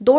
2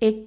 1